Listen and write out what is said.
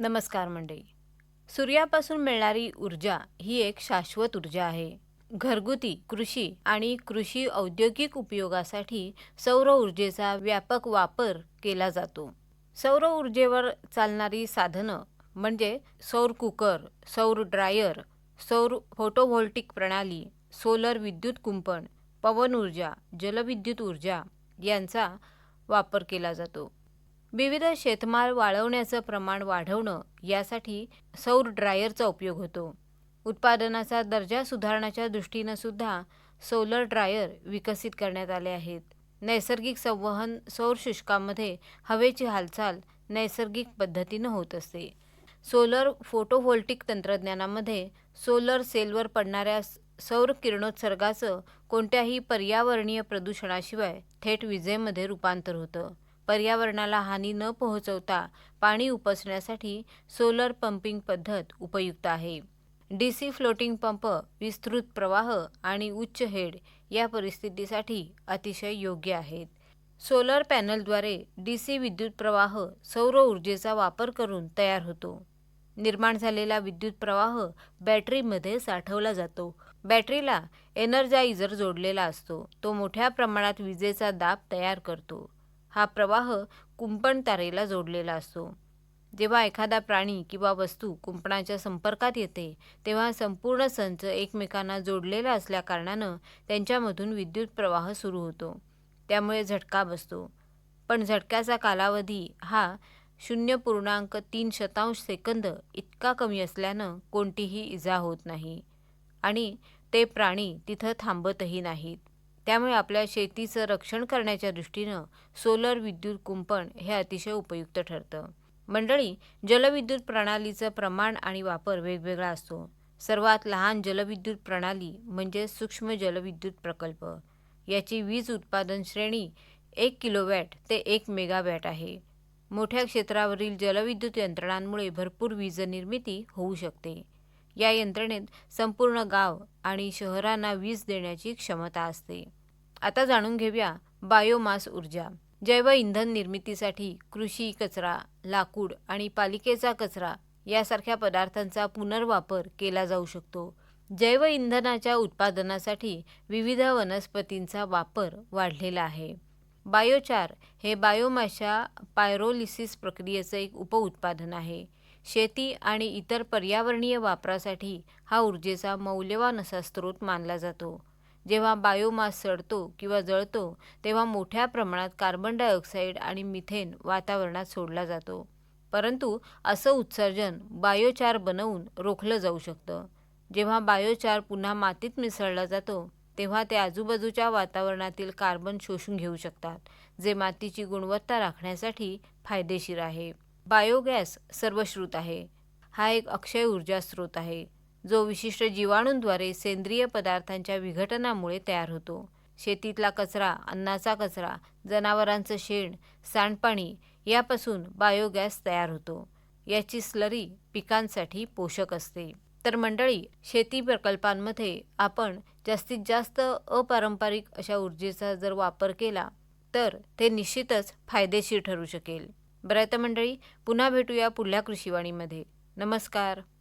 नमस्कार मंडळी. सूर्यापासून मिळणारी ऊर्जा ही एक शाश्वत ऊर्जा आहे. घरगुती, कृषी आणि कृषी औद्योगिक उपयोगासाठी सौर ऊर्जेचा व्यापक वापर केला जातो. सौर ऊर्जेवर चालणारी साधनं म्हणजे सौर कुकर, सौर ड्रायर, सौर फोटोव्होल्टिक प्रणाली, सोलर विद्युत कुंपण, पवन ऊर्जा, जलविद्युत ऊर्जा यांचा वापर केला जातो. विविध शेतमाल वाळवण्याचं प्रमाण वाढवणं यासाठी सौर ड्रायरचा उपयोग होतो. उत्पादनाचा दर्जा सुधारण्याच्या दृष्टीनं सुद्धा सोलर ड्रायर विकसित करण्यात आले आहेत. नैसर्गिक संवहन सौर शुष्कामध्ये हवेची हालचाल नैसर्गिक पद्धतीनं होत असते. सोलर फोटोव्होल्टिक तंत्रज्ञानामध्ये सोलर सेलवर पडणाऱ्या सौर किरणोत्सर्गाचं कोणत्याही पर्यावरणीय प्रदूषणाशिवाय थेट विजेमध्ये रूपांतर होतं. पर्यावरणाला हानी न पोहोचवता पाणी उपसण्यासाठी सोलर पंपिंग पद्धत उपयुक्त आहे. DC फ्लोटिंग पंप विस्तृत प्रवाह आणि उच्च हेड या परिस्थितीसाठी अतिशय योग्य आहेत. सोलर पॅनलद्वारे DC विद्युत प्रवाह सौर ऊर्जेचा वापर करून तयार होतो. निर्माण झालेला विद्युत प्रवाह बॅटरीमध्ये साठवला जातो. बॅटरीला एनर्जायझर जोडलेला असतो. तो मोठ्या प्रमाणात विजेचा दाब तयार करतो. हा प्रवाह कुंपण तारेला जोडलेला असतो. जेव्हा एखादा प्राणी किंवा वस्तू कुंपणाच्या संपर्कात येते तेव्हा संपूर्ण संच एकमेकांना जोडलेला असल्याकारणानं त्यांच्यामधून विद्युत प्रवाह सुरू होतो. त्यामुळे झटका बसतो. पण झटक्याचा कालावधी हा 0.3 सेकंद इतका कमी असल्यानं कोणतीही इजा होत नाही आणि ते प्राणी तिथं थांबतही नाहीत. त्यामुळे आपल्या शेतीचं रक्षण करण्याच्या दृष्टीनं सोलर विद्युत कुंपण हे अतिशय उपयुक्त ठरतं. मंडळी, जलविद्युत प्रणालीचं प्रमाण आणि वापर वेगवेगळा असतो. सर्वात लहान जलविद्युत प्रणाली म्हणजे सूक्ष्म जलविद्युत प्रकल्प. याची वीज उत्पादन श्रेणी 1 किलोवॅट ते 1 मेगावॅट आहे. मोठ्या क्षेत्रावरील जलविद्युत यंत्रणांमुळे भरपूर वीजनिर्मिती होऊ शकते. या यंत्रणेत संपूर्ण गाव आणि शहरांना वीज देण्याची क्षमता असते. आता जाणून घेऊया बायोमास ऊर्जा. जैव इंधन निर्मितीसाठी कृषी कचरा, लाकूड आणि पालिकेचा कचरा यासारख्या पदार्थांचा पुनर्वापर केला जाऊ शकतो. जैव इंधनाच्या उत्पादनासाठी विविध वनस्पतींचा वापर वाढलेला आहे. बायोचार हे बायोमासच्या पायरोलिसिस प्रक्रियेचं एक उपउत्पादन आहे. शेती आणि इतर पर्यावरणीय वापरासाठी हा ऊर्जेचा मौल्यवान असा स्रोत मानला जातो. जेव्हा बायोमास सडतो किंवा जळतो तेव्हा मोठ्या प्रमाणात कार्बन डायऑक्साईड आणि मिथेन वातावरणात सोडला जातो. परंतु असं उत्सर्जन बायोचार बनवून रोखलं जाऊ शकतं. जेव्हा बायोचार पुन्हा मातीत मिसळला जातो तेव्हा ते आजूबाजूच्या वातावरणातील कार्बन शोषून घेऊ शकतात, जे मातीची गुणवत्ता राखण्यासाठी फायदेशीर आहे. बायोगॅस सर्वश्रुत आहे. हा एक अक्षय ऊर्जा स्रोत आहे, जो विशिष्ट जीवाणूंद्वारे सेंद्रिय पदार्थांच्या विघटनामुळे तयार होतो. शेतीतला कचरा, अन्नाचा कचरा, जनावरांचं शेण, सांडपाणी यापासून बायोगॅस तयार होतो. याची स्लरी पिकांसाठी पोषक असते. तर मंडळी, शेती प्रकल्पांमध्ये आपण जास्तीत जास्त अपारंपरिक अशा ऊर्जेचा जर वापर केला तर ते निश्चितच फायदेशीर ठरू शकेल. बरं तर मंडळी, पुन्हा भेटूया पुढल्या कृषीवाणीमध्ये. नमस्कार.